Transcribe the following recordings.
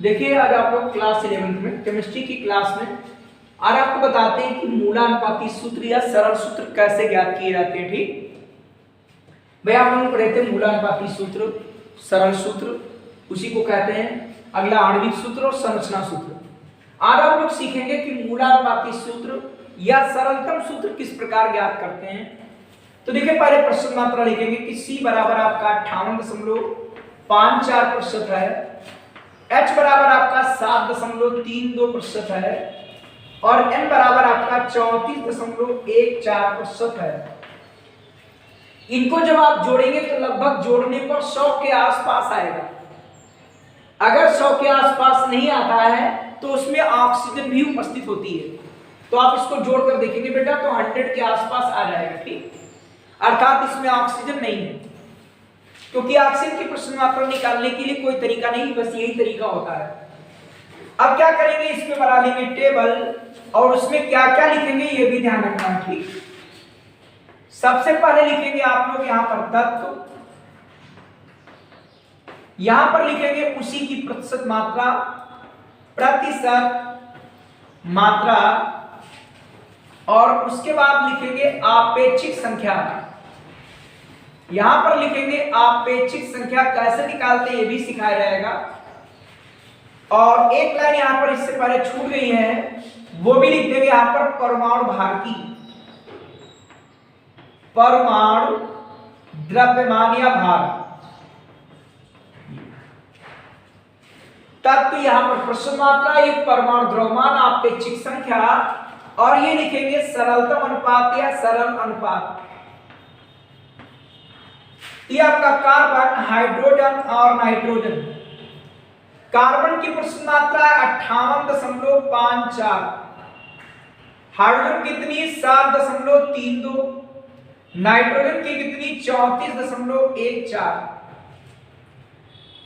देखिए आज आप लोग क्लास 11th में केमिस्ट्री की क्लास में आज आपको बताते हैं कि मूलानुपाती सूत्र या सरल सूत्र कैसे ज्ञात किए जाते हैं। ठीक भाई, आप लोग पढ़े थे मूलानुपाती सूत्र, सरल सूत्र, उसी को कहते हैं। अगला आणविक सूत्र और संरचना सूत्र। आज आप लोग सीखेंगे कि मूलानुपाती सूत्र या सरलतम सूत्र किस प्रकार ज्ञात करते हैं। तो देखिए पहले प्रश्न मात्रा लिखेंगे कि C बराबर आपका 58.54% है, H बराबर आपका 7.32% है और N बराबर आपका 34.14% है। इनको जब आप जोड़ेंगे तो लगभग जोड़ने पर 100 के आसपास आएगा। अगर 100 के आसपास नहीं आता है तो उसमें ऑक्सीजन भी उपस्थित होती है, तो आप इसको जोड़कर देखेंगे बेटा तो 100 के आसपास आ जाएगा। ठीक, अर्थात इसमें ऑक्सीजन नहीं है, क्योंकि ऑक्सीजन की प्रश्न मात्रा निकालने के लिए कोई तरीका नहीं, बस यही तरीका होता है। अब क्या करेंगे, इसमें बना लेंगे टेबल और उसमें क्या क्या लिखेंगे ये भी ध्यान रखना है। ठीक, सबसे पहले लिखेंगे आप लोग यहां पर तत्व, यहां पर लिखेंगे उसी की प्रतिशत मात्रा, प्रतिशत मात्रा, और उसके बाद लिखेंगे आपेक्षिक संख्या। यहां पर लिखेंगे आपेक्षिक संख्या कैसे निकालते हैं ये भी सिखाया जाएगा। और एक लाइन यहां पर इससे पहले छूट गई है, वो भी लिख देंगे यहां पर परमाणु भार की, परमाणु द्रव्यमान या भार। तत्व यहां पर प्रश्न मात्रा, ये परमाणु द्रव्यमान, आपेक्षिक संख्या, और ये लिखेंगे सरलतम अनुपात या सरल अनुपात। ये आपका कार्बन, हाइड्रोजन और नाइट्रोजन। कार्बन की प्रश्न मात्रा 58.54, हाइड्रोजन कितनी 7.32, नाइट्रोजन की कितनी 34.14।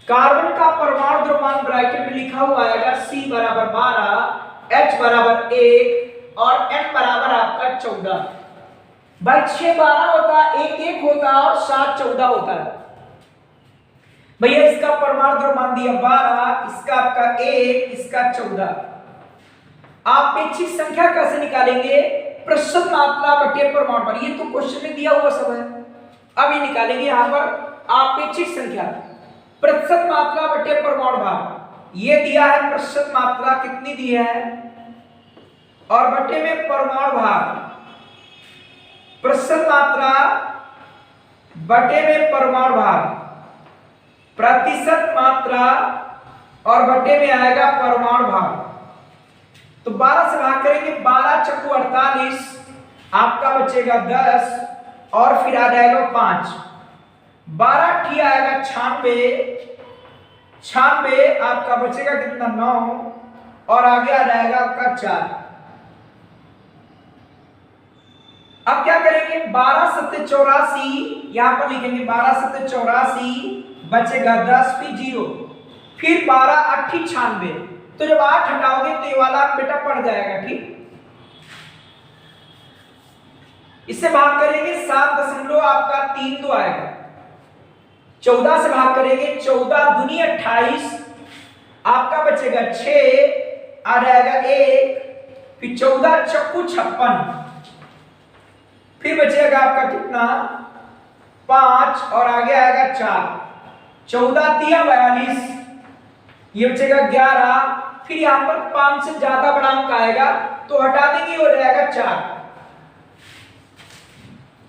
कार्बन का परमाणु द्रव्यमान ब्रैकेट में लिखा हुआ आएगा C बराबर 12, H बराबर 1 और N बराबर आपका 14। भाई 6 12 होता है, 1 1 होता है और 7 14 होता है। भैया इसका परमाणु द्रव्यमान दिया 12, इसका आपका 1, इसका 14। आपेक्षिक संख्या कैसे निकालेंगे, प्रतिशत मात्रा बटे परमाणु भार। ये तो क्वेश्चन में दिया हुआ सब है, अब ये निकालेंगे यहां पर आपेक्षिक संख्या, प्रतिशत मात्रा बटे परमाणु भार। ये दिया है प्रतिशत मात्रा कितनी दी है और बटे में परमाणु भार, प्रतिशत मात्रा बटे में परमाणु भार, प्रतिशत मात्रा और बटे में आएगा परमाणु भार। तो 12 से भाग करेंगे, 12 चक्कू 48, आपका बचेगा 10 और फिर आ जाएगा 5, 12 ठी आएगा 96, 96 आपका बचेगा कितना 9 और आगे आ जाएगा आपका 4। अब क्या करेंगे, 12 7 84, यहां पर लिखेंगे 12 7 84, बचेगा 10 फिर 0, फिर 12 8 96। तो जब 8 हटाओगे तो ये वाला बेटा पड़ जाएगा। ठीक, इससे भाग करेंगे 7 आपका 32 आएगा, 14 से भाग करेंगे 14 दूनी 28, आपका बचेगा 6, आ जाएगा 1, फिर 14 चक्कू 56, फिर बचेगा आपका कितना 5 और आगे आएगा 4, 14 तिया 42, ये बचेगा 11, फिर यहां पर 5 से ज्यादा बड़ा अंक आएगा तो हटा देंगे, हो जाएगा 4।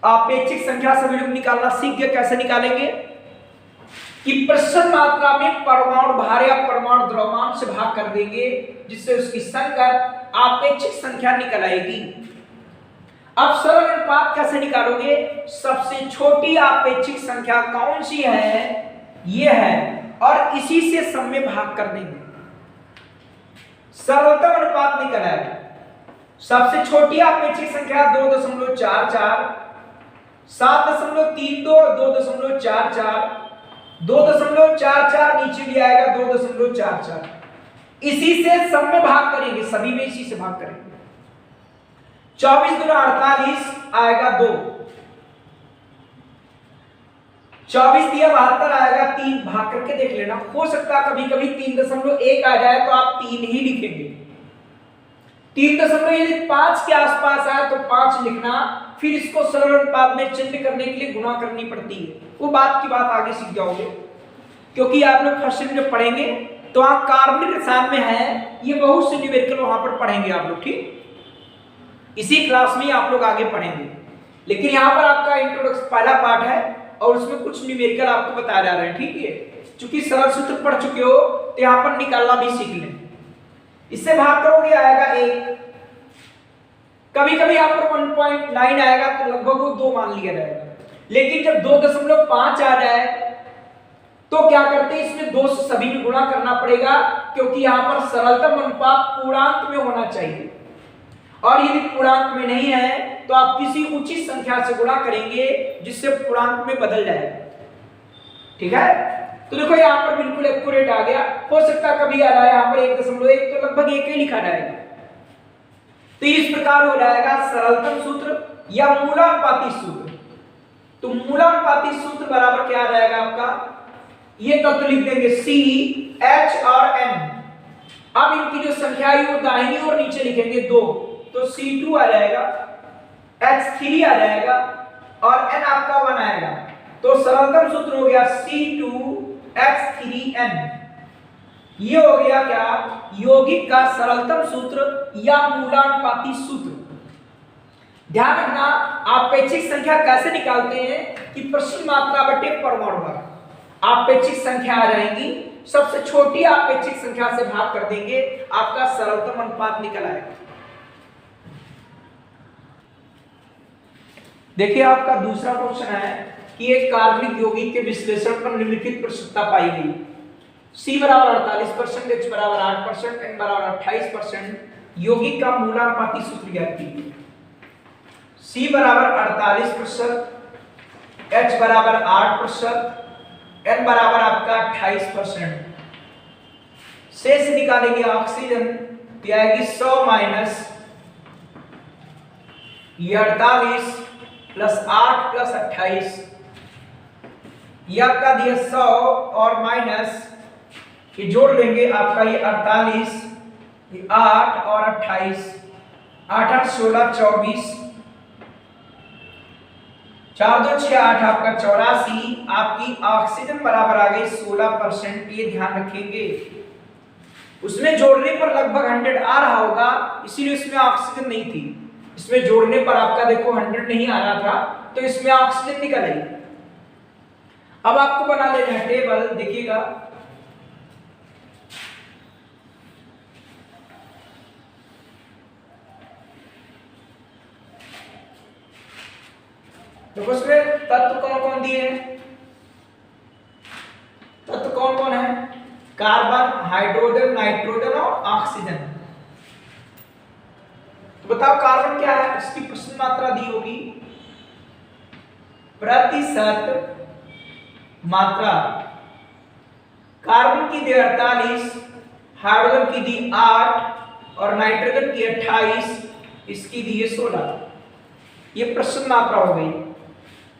आपेक्षिक संख्या सभी लोग निकालना सीख गए, कैसे निकालेंगे कि प्रतिशत मात्रा में परमाणु भार या परमाणु द्रव्यमान से भाग कर देंगे, जिससे उसकी संगत आपेक्षिक संख्या निकल आएगी। अब सरल अनुपात कैसे निकालोगे, सबसे छोटी आपेक्षिक संख्या कौन सी है, ये है, और इसी से सब में भाग कर देंगे, सरलतम अनुपात निकल आएगा। सबसे छोटी आपेक्षिक संख्या 2.44, 7.32, 2.44, 2.44 नीचे भी आएगा 2.44, इसी से सब में भाग करेंगे, सभी में इसी से भाग करेंगे। 24 दूना 48 आएगा 2, 24 दिया 72 आएगा, 3 भाग करके देख लेना। हो सकता है कभी कभी 3.1 आ जाए तो आप 3 ही लिखेंगे। 3 यदि 5 के आसपास आए तो 5 लिखना, फिर इसको सरल अनुपात में चिन्ह करने के लिए गुणा करनी पड़ती है। वो बात की बात आगे सीख जाओगे, क्योंकि आप लोग फर्स्ट में जब पढ़ेंगे तो वहां कार्बनिक रसायन में है, ये बहुत से न्यूमेरिकल वहां पर पढ़ेंगे आप लोग, ठीक। इसी क्लास में आप लोग आगे पढ़ेंगे, लेकिन यहाँ पर आपका इंट्रोडक्शन पहला पार्ट है और उसमें कुछ न्यूमेरिकल आपको बताया जा रहा है, ठीक है। चूंकि सरल सूत्र पढ़ चुके हो तो यहाँ पर निकालना भी सीख लें। इससे भाग करोगे आएगा 1, कभी कभी आप 1.9 आएगा तो लगभग वो 2 मान लिया जाएगा। लेकिन जब 2.5 आ जाए तो क्या करते हैं, इसमें 2 से सभी में गुणा करना पड़ेगा, क्योंकि यहाँ पर सरलतम अनुपात पूर्णांक में होना चाहिए। और यदि पूर्णांक में नहीं है तो आप किसी उचित संख्या से गुणा करेंगे जिससे पूर्णांक में बदल जाएगा, ठीक है। तो देखो यहाँ पर बिल्कुल एक्यूरेट आ गया। हो सकता है कभी आ रहा है यहाँ पर 1.1 तो लगभग 1 ही लिखा जाएगा। तो इस प्रकार हो जाएगा सरलतम सूत्र या मूलानुपाती सूत्र। तो मूलानुपाती सूत्र बराबर क्या आ जाएगा आपका, ये तत्व लिख देंगे C, H और N। अब इनकी जो संख्या है वो दाहिनी और नीचे लिखेंगे 2, तो C2 आ जाएगा, H3 आ जाएगा और N आपका 1 आएगा। तो सरलतम सूत्र हो गया C2H3N। ये हो गया क्या, यौगिक का सरलतम सूत्र या मूलानुपाती सूत्र। ध्यान रखना, आपेक्षिक संख्या कैसे निकालते हैं कि प्रश्न मात्रा बटे परमाणु भार। आपेक्षिक संख्या आ जाएंगी, सबसे छोटी आपेक्षिक संख्या से भाग कर देंगे, आपका सरलतम अनुपात निकल आएगा। देखिए आपका दूसरा क्वेश्चन है कि एक कार्बनिक यौगिक के विश्लेषण पर निम्नलिखित प्रस्तुतता पाई गई। C बराबर 48%, H बराबर 8%, N बराबर 28%। यौगिक का मूलानुपाती सूत्र ज्ञात कीजिए। C बराबर 48%, H बराबर 8%, N बराबर आपका 28%। शेष निकालेंगे ऑक्सीजन, तो आएगी 100 माइनस ये 48 प्लस 8 प्लस 28, ये आपका दिया 100 और माइनस ये जोड़ लेंगे आपका ये 48, ये 8 और 28, 8 8 16 24, 4 2 6 8 आपका 84। आपकी ऑक्सीजन बराबर आ गई 16%। ये ध्यान रखेंगे, उसमें जोड़ने पर लगभग 100 आ रहा होगा, इसीलिए इसमें ऑक्सीजन नहीं थी। इसमें जोड़ने पर आपका देखो 100 नहीं आ रहा था, तो इसमें ऑक्सीजन निकल आई। अब आपको बना लेना है टेबल, देखिएगा तो उसमें तत्व कौन कौन दिए हैं, तत्व कौन कौन है, कार्बन, हाइड्रोजन, नाइट्रोजन और ऑक्सीजन। तो बताओ कार्बन क्या है, इसकी प्रश्न मात्रा दी होगी, प्रतिशत मात्रा। कार्बन की दी 48, हाइड्रोजन की दी 8 और नाइट्रोजन की 28, इसकी दी 16। ये प्रश्न मात्रा हो गई।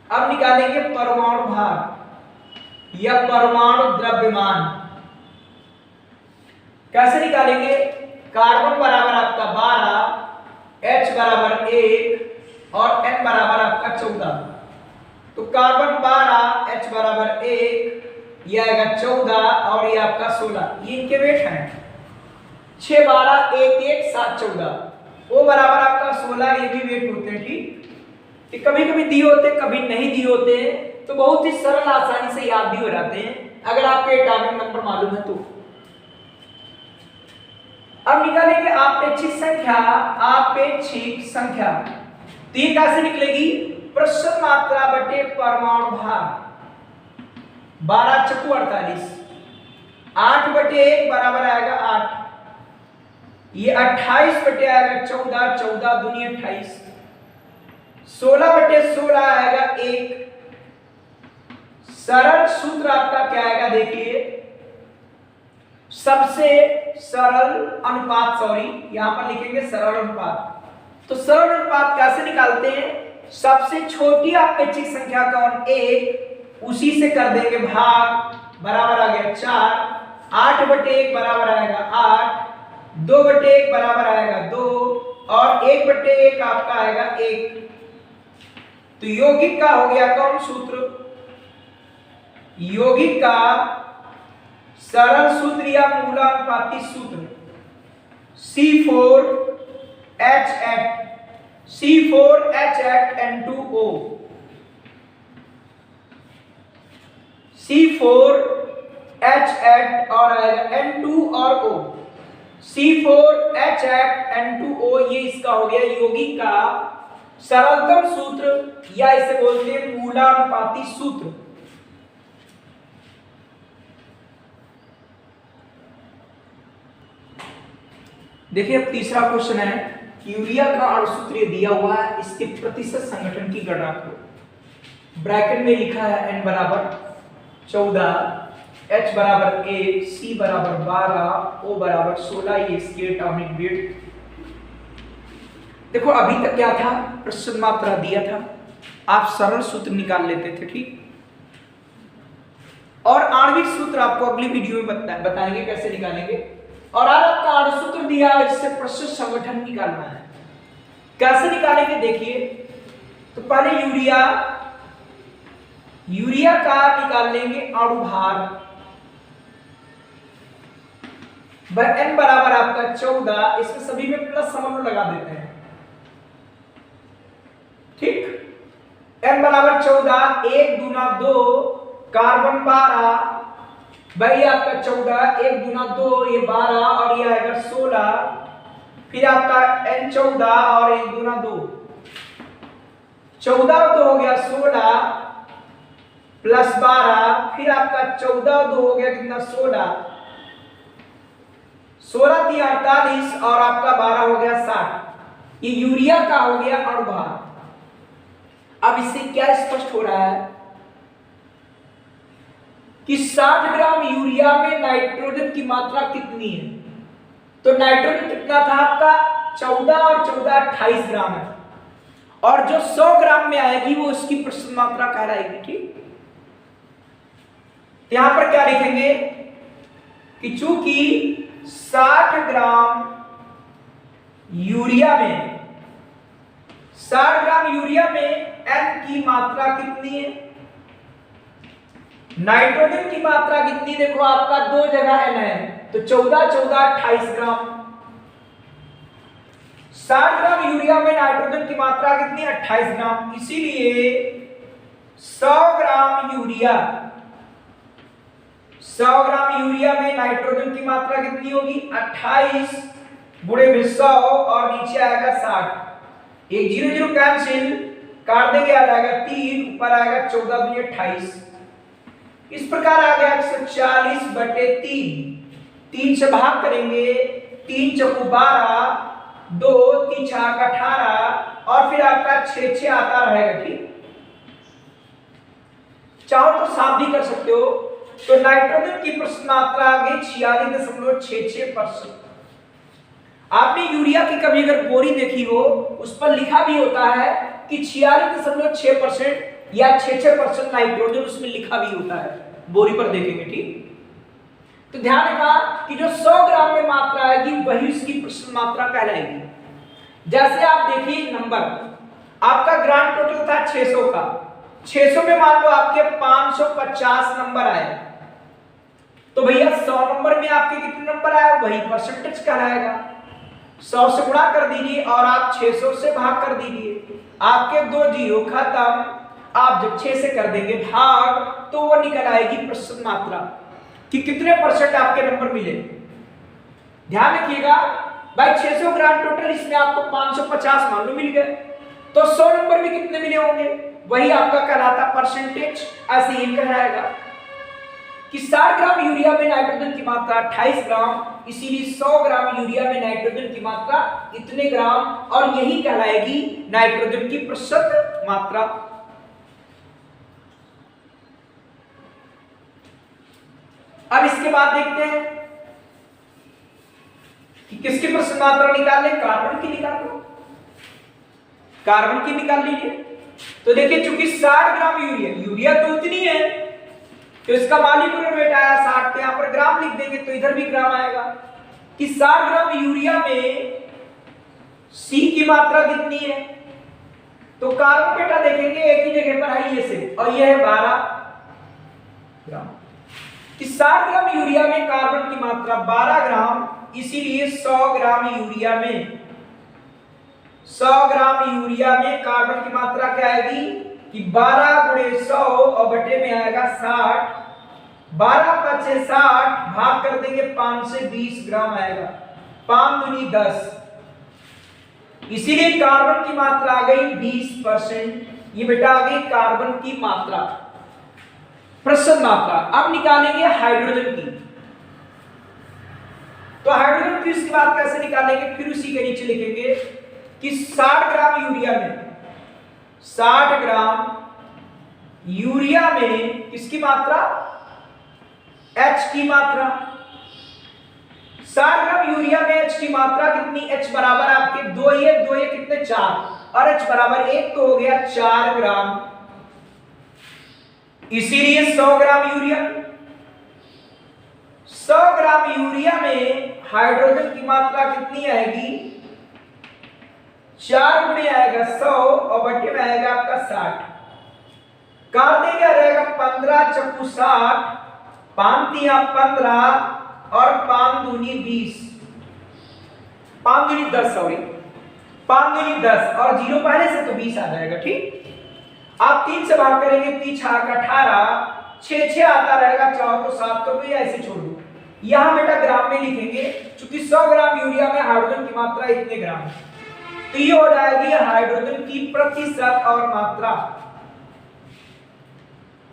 अब निकालेंगे परमाणु भार या परमाणु द्रव्यमान। कैसे निकालेंगे, कार्बन बराबर आपका 12, H बराबर 1 और N बराबर आपका 14। तो कार्बन 12, H बराबर 1, ये आएगा 14 और ये आपका 16। ये इनके वेट हैं 6 12 1 1 7 14। O बराबर आपका 16, ये भी वेट होते हैं, ठीक। कभी कभी दिए होते कभी नहीं दिए होते, तो बहुत ही सरल आसानी से याद भी हो जाते हैं अगर आपको एटॉमिक नंबर मालूम है तो। अब निकालेंगे आपेक्षिक संख्या। आपेक्षिक संख्या तो ये कैसे निकलेगी, प्रश्न मात्रा बटे परमाणु भार। 12 चक्कू 48, 8 बटे 1 बराबर आएगा 8, ये 28 बटे आएगा 14, 14 दूनी 28, 16 बटे 16 आएगा 1। सरल सूत्र आपका क्या आएगा, देखिए सबसे सरल अनुपात, सॉरी यहां पर लिखेंगे सरल अनुपात। तो सरल अनुपात कैसे निकालते हैं, सबसे छोटी आपेक्षिक संख्या कौन, 1 उसी से कर देंगे भाग, बराबर आ गया 4, 8/1 बराबर आएगा 8, 2/1 बराबर आएगा 2 और 1/1 आपका आएगा 1। तो यौगिक का हो गया कौन सूत्र? यौगिक का सरल सूत्र या मूलानुपाती सूत्र C4H8N2O, C4H8 और आएगा N2 और O, C4H8N2O, ये इसका हो गया यौगिक का सरलतम सूत्र या इसे बोलते हैं मूलानुपाती सूत्र। देखिए अब तीसरा क्वेश्चन है, यूरिया का अणु सूत्र दिया हुआ है, इसके प्रतिशत संगठन की गणना करो। ब्रैकेट में लिखा है n बराबर 14, H बराबर 1, C बराबर 12, O बराबर 16, ये इसकी एटॉमिक वेट। देखो अभी तक क्या था, प्रतिशत मात्रा दिया था, आप सरल सूत्र निकाल लेते थे, ठीक। और आणविक सूत्र आपको अगली वीडियो में बताएंगे कैसे निकालेंगे। और आज आपका अणु सूत्र दिया है, इससे प्रतिशत संगठन निकालना है। कैसे निकालेंगे देखिए, तो पहले यूरिया का निकाल लेंगे अणु भार, n बराबर आपका 14, इसमें सभी में प्लस समझ लगा देते हैं, ठीक। n बराबर 14, 1 दूना 2, कार्बन 12, भाई आपका 14, 1 दूना 2, ये 12 और ये आएगा 16, फिर आपका n 14 और 1 दूना 2, 14 तो हो गया 16 प्लस 12, फिर आपका 14 2 हो गया कितना 16, 16 3 48 और आपका 12 हो गया 60। ये यूरिया का हो गया अणुभार। अब इससे क्या स्पष्ट हो रहा है कि 60 ग्राम यूरिया में नाइट्रोजन की मात्रा कितनी है। तो नाइट्रोजन कितना था आपका 14 और 14 28 ग्राम है, और जो 100 ग्राम में आएगी वो इसकी प्रतिशत मात्रा कहलाएगी, ठीक। यहां पर क्या लिखेंगे कि चूंकि 60 ग्राम यूरिया में 60 ग्राम यूरिया में N की मात्रा कितनी है, नाइट्रोजन की मात्रा कितनी, देखो आपका दो जगह N है, तो 14 14 28 ग्राम। 60 ग्राम यूरिया में नाइट्रोजन की मात्रा कितनी 28 ग्राम, इसीलिए 100 ग्राम यूरिया में नाइट्रोजन की मात्रा कितनी होगी 28 गुणे में 100 और नीचे आएगा 60, एक 0 0 कैंसिल, काट देंगे आ जाएगा 3, ऊपर आएगा 14 दूनी 28। इस प्रकार आ गया 140/3, 3 से भाग करेंगे, 3 चौको 12, 2 3 छाक 18 और फिर आपका 6 6 आता रहेगा, ठीक। चाहो तो साफ भी कर सकते हो। तो नाइट्रोजन की प्रतिशत मात्रा आ गई 46.66%। आपने यूरिया की कभी अगर बोरी देखी हो, उस पर लिखा भी होता है कि 46.6% या 66% नाइट्रोजन उसमें लिखा भी होता है, बोरी पर देखेंगे, ठीक। तो ध्यान रखना कि जो 100 ग्राम में मात्रा आएगी वही उसकी प्रतिशत मात्रा कहलाएगी। जैसे आप देखिए नंबर, आपका ग्रांड टोटल था 600 का, 600 में मान लो आपके 550 नंबर आए, तो भैया 100 नंबर में आपके कितने नंबर आए, वही परसेंटेज कहलाएगा। 100 से गुणा कर दीजिए और आप 600 से भाग कर दीजिए, आपके 2 जीरो खत्म। आप जब 6 से कर देंगे भाग तो वो निकल आएगी प्रतिशत मात्रा कि कितने परसेंट आपके नंबर मिले। ध्यान रखिएगा भाई, 600 ग्राम टोटल, इसमें आपको 550 मान लो मिल गए, तो 100 नंबर में कितने मिले होंगे, वही आपका कहलाता परसेंटेज। ऐसे ही कहलाएगा कि 60 ग्राम यूरिया में नाइट्रोजन की मात्रा 28 ग्राम, इसीलिए 100 ग्राम यूरिया में नाइट्रोजन की मात्रा इतने ग्राम, और यही कहलाएगी नाइट्रोजन की प्रतिशत मात्रा। अब इसके बाद देखते हैं कि किसकी प्रतिशत मात्रा निकाल ले, कार्बन की निकाल लो, कार्बन की निकाल लीजिए। तो देखिए चूंकि 60 ग्राम यूरिया, यूरिया तो उतनी है, तो इसका मॉलिक्यूलर वेट आया 60, तो यहां पर ग्राम लिख देंगे तो इधर भी ग्राम आएगा कि 60 ग्राम यूरिया में C की मात्रा कितनी है। तो कार्बन बेटा देखेंगे एक ही जगह पर है ये से, और ये है 12 ग्राम। कि 60 ग्राम यूरिया में कार्बन की मात्रा 12 ग्राम, इसीलिए 100 ग्राम यूरिया में 100 ग्राम यूरिया में कार्बन की मात्रा क्या आएगी कि 12 गुणे 100 और बटे में आएगा 60, 12 × 6 60, भाग कर देंगे 5 से 20 ग्राम आएगा, 5 दूनी 10, इसीलिए कार्बन की मात्रा आ गई 20%। ये बेटा आ गई कार्बन की मात्रा, प्रतिशत मात्रा। अब निकालेंगे हाइड्रोजन की। तो हाइड्रोजन की इसके बाद कैसे निकालेंगे, फिर उसी के नीचे लिखेंगे कि 60 ग्राम यूरिया में 60 ग्राम यूरिया में किसकी मात्रा, H की मात्रा। 60 ग्राम यूरिया में H की मात्रा कितनी, H बराबर आपके 2 ये कितने 4, और H बराबर 1 तो हो गया 4 ग्राम, इसीलिए 100 ग्राम यूरिया। 100 ग्राम यूरिया में हाइड्रोजन की मात्रा कितनी आएगी, 4 गुणे आएगा 100 और बटे में आएगा आपका 60, काट देंगे आ जाएगा 15 चक्कू 60, 5 तिया 15 और 5 दूनी 20, 5 दूनी 10 सॉरी 5 दूनी 10 और 0 पहले से तो 20 आ जाएगा। ठीक, आप 3 से भाग करेंगे, 3 6 18, 6 6 आता रहेगा, 4 तो 7, तो भी ऐसे छोड़ दो। यहां बेटा ग्राम में लिखेंगे, क्योंकि 100 ग्राम यूरिया में हाइड्रोजन की मात्रा इतने ग्राम है, तो ये हो जाएगी हाइड्रोजन की प्रतिशत और मात्रा।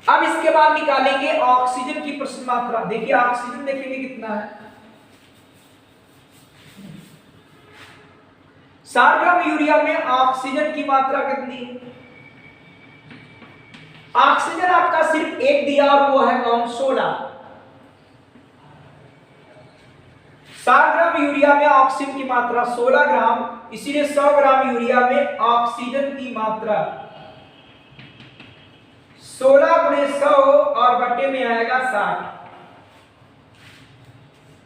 अब इसके बाद निकालेंगे ऑक्सीजन की प्रतिशत मात्रा। देखिए ऑक्सीजन देखेंगे कितना है, 60 ग्राम यूरिया में ऑक्सीजन की मात्रा कितनी है। ऑक्सीजन आपका सिर्फ एक दिया और वो है कौन, 16। 60 ग्राम यूरिया में ऑक्सीजन की मात्रा 16 ग्राम, इसीलिए 100 ग्राम यूरिया में ऑक्सीजन की मात्रा 16 गुणे 100 और बटे में आएगा 60,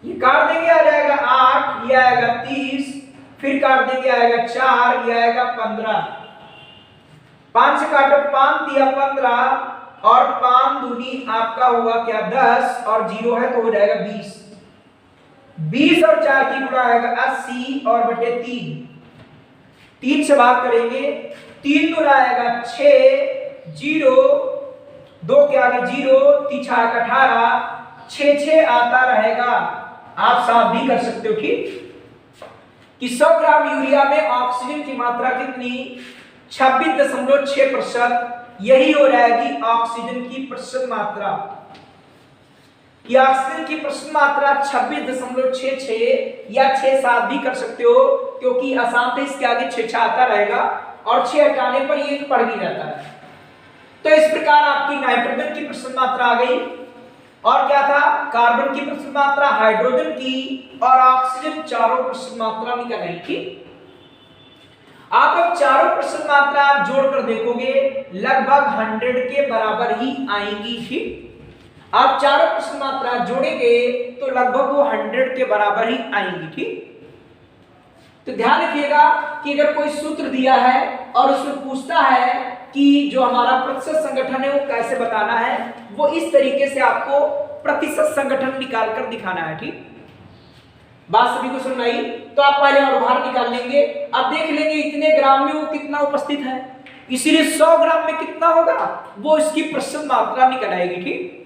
ये काट देंगे आ जाएगा 8, ये आएगा 30, फिर काट देंगे आएगा 4, ये आएगा 15, 5 से काटो 5 दिया 15 और 5 दूनी आपका हुआ क्या 10 और 0 है तो हो जाएगा 20, 20 और 4 की गुणा आएगा 80 और बटे 3, 3 से भाग करेंगे, 3 गुणा आएगा 6, 0 2 के आगे 0, 3 6 18, 6 6 आता रहेगा, आप साफ भी कर सकते हो। ठीक, कि 100 ग्राम यूरिया में ऑक्सीजन की मात्रा कितनी, 26.6%, यही हो जाएगी ऑक्सीजन की प्रतिशत मात्रा। ये ऑक्सीजन की प्रतिशत मात्रा 26.66 या 6 7 भी कर सकते हो, क्योंकि आसान से इसके आगे 6 6 आता रहेगा और 6 हटाने पर ये पड़ भी जाता है। तो इस प्रकार आपकी नाइट्रोजन की प्रतिशत मात्रा आ गई, और क्या था, कार्बन की प्रतिशत मात्रा, हाइड्रोजन की और ऑक्सीजन, चारों प्रतिशत मात्रा निकल आई थी। आप अब चारों प्रतिशत मात्रा आप जोड़कर देखोगे लगभग 100 के बराबर ही आएंगी। ठीक, आप चारों प्रतिशत मात्रा जोड़ेंगे तो लगभग वो 100 के बराबर ही आएंगी। ठीक, तो ध्यान रखिएगा कि अगर कोई सूत्र दिया है और उसमें पूछता है कि जो हमारा प्रतिशत संगठन है वो कैसे बताना है, वो इस तरीके से आपको प्रतिशत संगठन निकालकर दिखाना है। ठीक, बात सभी को समझ आई? तो आप पहले और भार निकाल लेंगे, अब देख लेंगे इतने ग्राम में वो कितना उपस्थित है, इसीलिए 100 ग्राम में कितना होगा वो इसकी प्रतिशत मात्रा निकल आएगी। ठीक,